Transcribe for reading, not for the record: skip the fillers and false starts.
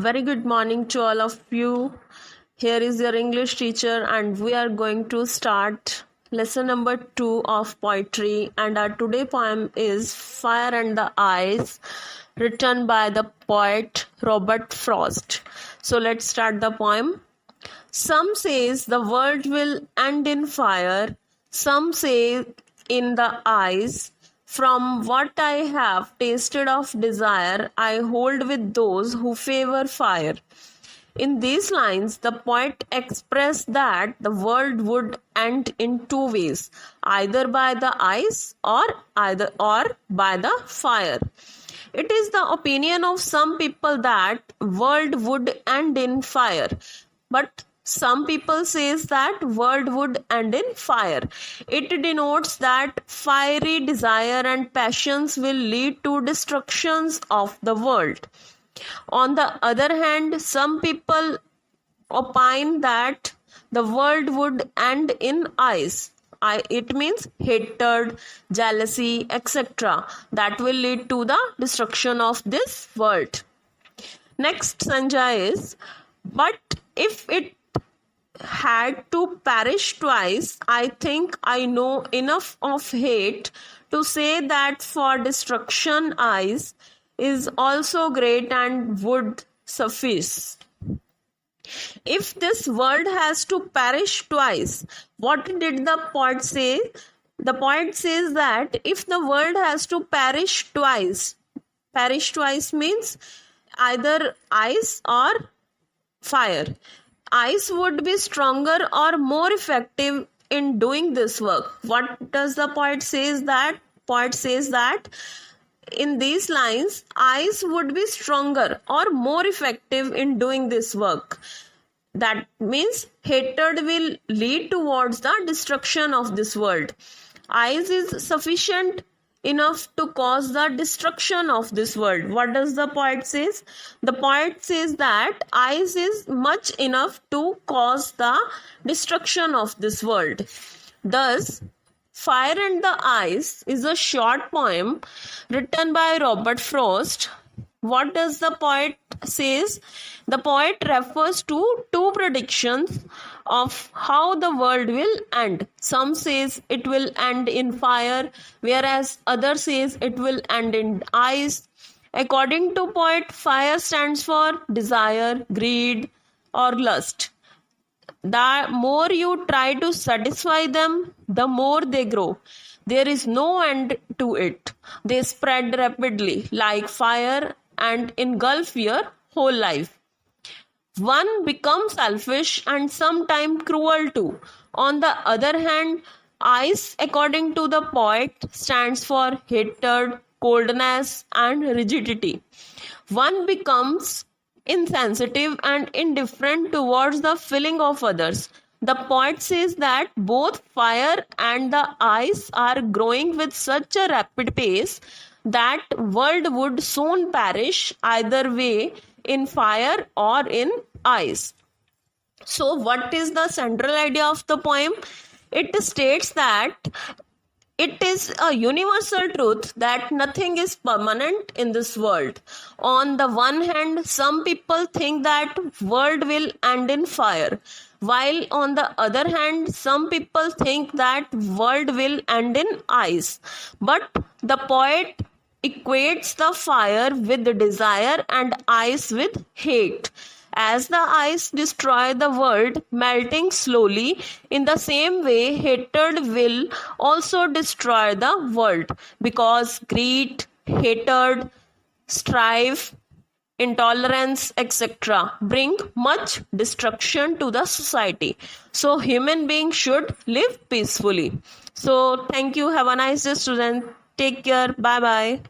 Very good morning to all of you. Here is your English teacher, and we are going to start lesson number 2 of poetry. And our today poem is Fire and the Ice, written by the poet Robert Frost. So let's start the poem. Some says the world will end in fire, some say in the ice. From what I have tasted of desire, I hold with those who favor fire. In these lines, the poet expressed that the world would end in two ways, either by the ice or by the fire. It is the opinion of some people that world would end in fire, but some people says that world would end in fire. It denotes that fiery desire and passions will lead to destructions of the world. On the other hand, some people opine that the world would end in ice. It means hatred, jealousy, etc. that will lead to the destruction of this world. Next Sanjay is, but if it had to perish twice, I think I know enough of hate to say that for destruction ice is also great and would suffice. If this world has to perish twice, what did the poet say? The poet says that if the world has to perish twice means either ice or fire. Ice would be stronger or more effective in doing this work. What does the poet says that? Poet says that in these lines, ice would be stronger or more effective in doing this work. That means hatred will lead towards the destruction of this world. Ice is sufficient enough to cause the destruction of this world. What does the poet says? The poet says that ice is much enough to cause the destruction of this world. Thus, Fire and the Ice is a short poem written by Robert Frost. What does the poet says? The poet refers to two predictions of how the world will end. Some says it will end in fire, whereas others says it will end in ice. According to poet, fire stands for desire, greed, or lust. The more you try to satisfy them, the more they grow. There is no end to it. They spread rapidly like fire and engulf your whole life. One becomes selfish and sometimes cruel too. On the other hand, ice, according to the poet, stands for hatred, coldness, and rigidity. One becomes insensitive and indifferent towards the feeling of others. The poet says that both fire and the ice are growing with such a rapid pace that world would soon perish either way, in fire or in ice. So what is the central idea of the poem? It states that it is a universal truth that nothing is permanent in this world. On the one hand, some people think that world will end in fire, while on the other hand, some people think that world will end in ice. But the poet equates the fire with the desire and ice with hate. As the ice destroys the world, melting slowly, in the same way, hatred will also destroy the world, because greed, hatred, strife, intolerance, etc. bring much destruction to the society. So, human beings should live peacefully. So, thank you. Have a nice day, student. Take care. Bye-bye.